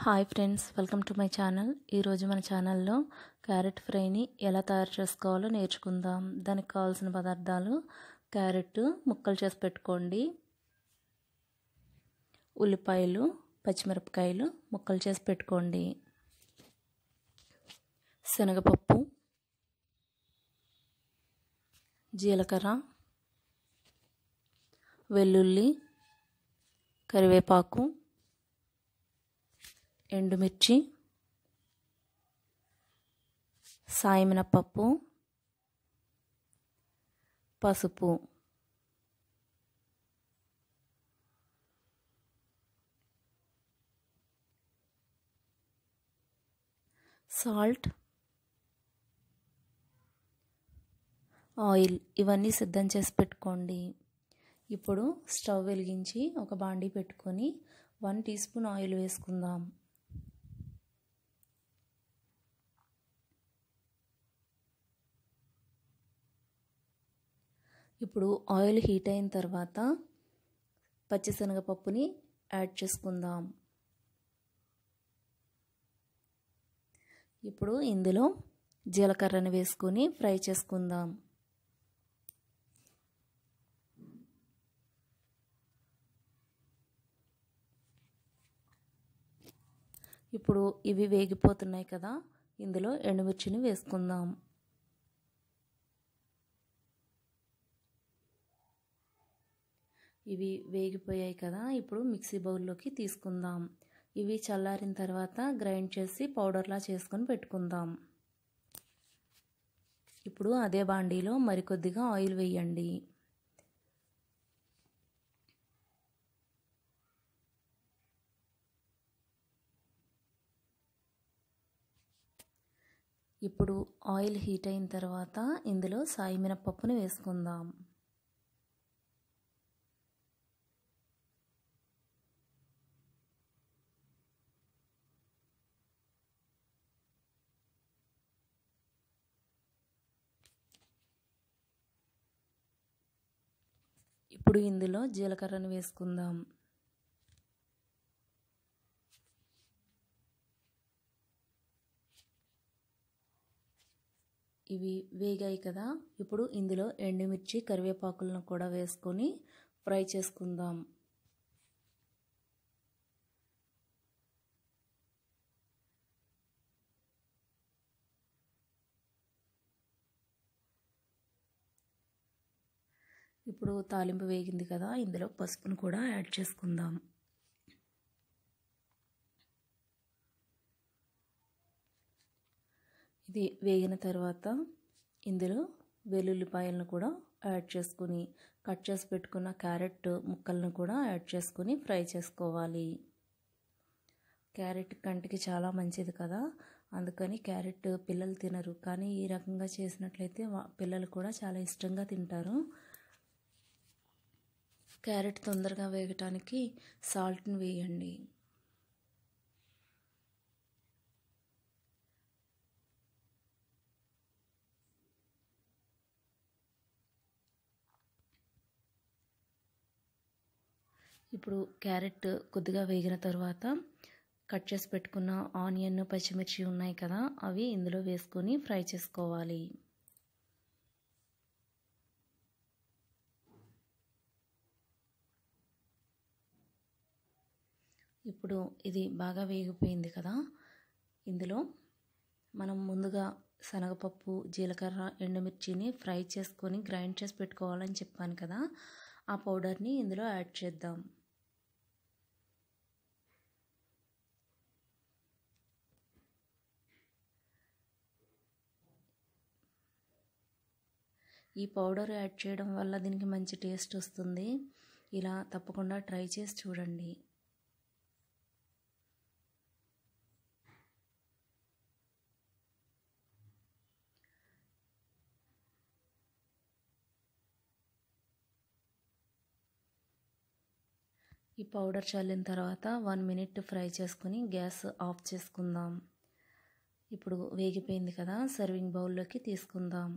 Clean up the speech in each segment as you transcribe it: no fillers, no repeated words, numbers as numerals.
Hi friends, welcome to my channel. ఈరోజు మన ఛానల్లో క్యారెట్ ఫ్రైని ఎలా తయారు చేసుకోవాలో నేర్చుకుందాం. దానికి కావాల్సిన పదార్థాలు: క్యారెట్ ముక్కలు చేసి పెట్టుకోండి, ఉల్లిపాయలు, పచ్చిమిరపకాయలు ముక్కలు చేసి పెట్టుకోండి, శనగపప్పు, జీలకర్ర, వెల్లుల్లి, కరివేపాకు, ఎండుమిర్చి, సాయమినపప్పు, పసుపు. సాల్ట్, ఆయిల్ ఇవన్నీ సిద్ధం చేసి పెట్టుకోండి. ఇప్పుడు స్టవ్ వెలిగించి ఒక బాండీ పెట్టుకొని 1 టీ స్పూన్ ఆయిల్ వేసుకుందాం. ఇప్పుడు ఆయిల్ హీట్ అయిన తర్వాత పచ్చిశనగపప్పుని యాడ్ చేసుకుందాం. ఇప్పుడు ఇందులో జీలకర్రని వేసుకొని ఫ్రై చేసుకుందాం. ఇప్పుడు ఇవి వేగిపోతున్నాయి కదా, ఇందులో ఎండుమిర్చిని వేసుకుందాం. ఇవి వేగిపోయాయి కదా, ఇప్పుడు మిక్సీ బౌల్లోకి తీసుకుందాం. ఇవి చల్లారిన తర్వాత గ్రైండ్ చేసి పౌడర్లా చేసుకొని పెట్టుకుందాం. ఇప్పుడు అదే బాండీలో మరికొద్దిగా ఆయిల్ వేయండి. ఇప్పుడు ఆయిల్ హీట్ అయిన తర్వాత ఇందులో సాయమినపప్పుని వేసుకుందాం. ఇప్పుడు ఇందులో జీలకర్రను వేసుకుందాం. ఇవి వేగాయి కదా, ఇప్పుడు ఇందులో ఎండుమిర్చి, కరివేపాకులను కూడా వేసుకొని ఫ్రై చేసుకుందాం. ఇప్పుడు తాలింపు వేగింది కదా, ఇందులో పసుపును కూడా యాడ్ చేసుకుందాం. ఇది వేగిన తర్వాత ఇందులో వెల్లుల్లిపాయలను కూడా యాడ్ చేసుకుని కట్ చేసి పెట్టుకున్న క్యారెట్ ముక్కలను కూడా యాడ్ చేసుకుని ఫ్రై చేసుకోవాలి. క్యారెట్ కంటికి చాలా మంచిది కదా, అందుకని క్యారెట్ పిల్లలు తినరు, కానీ ఈ రకంగా చేసినట్లయితే పిల్లలు కూడా చాలా ఇష్టంగా తింటారు. క్యారెట్ తొందరగా వేగటానికి సాల్ట్ని వేయండి. ఇప్పుడు క్యారెట్ కొద్దిగా వేగిన తర్వాత కట్ చేసి పెట్టుకున్న ఆనియన్, పచ్చిమిర్చి ఉన్నాయి కదా, అవి ఇందులో వేసుకొని ఫ్రై చేసుకోవాలి. ఇప్పుడు ఇది బాగా వేగిపోయింది కదా, ఇందులో మనం ముందుగా శనగపప్పు, జీలకర్ర, ఎండుమిర్చిని ఫ్రై చేసుకొని గ్రైండ్ చేసి పెట్టుకోవాలని చెప్పాను కదా, ఆ పౌడర్ని ఇందులో యాడ్ చేద్దాం. ఈ పౌడర్ యాడ్ చేయడం వల్ల దీనికి మంచి టేస్ట్ వస్తుంది. ఇలా తప్పకుండా ట్రై చేసి చూడండి. ఈ పౌడర్ చల్లిన తర్వాత 1 మినిట్ ఫ్రై చేసుకుని గ్యాస్ ఆఫ్ చేసుకుందాం. ఇప్పుడు వేగిపోయింది కదా, సర్వింగ్ బౌల్లోకి తీసుకుందాం.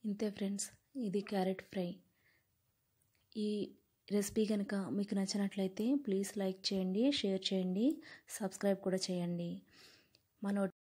ఇంతే ఫ్రెండ్స్, ఇది క్యారెట్ ఫ్రై. ఈ రెసిపీ కనుక మీకు నచ్చినట్లయితే ప్లీజ్ లైక్ చేయండి, షేర్ చేయండి, సబ్స్క్రైబ్ కూడా చేయండి. మన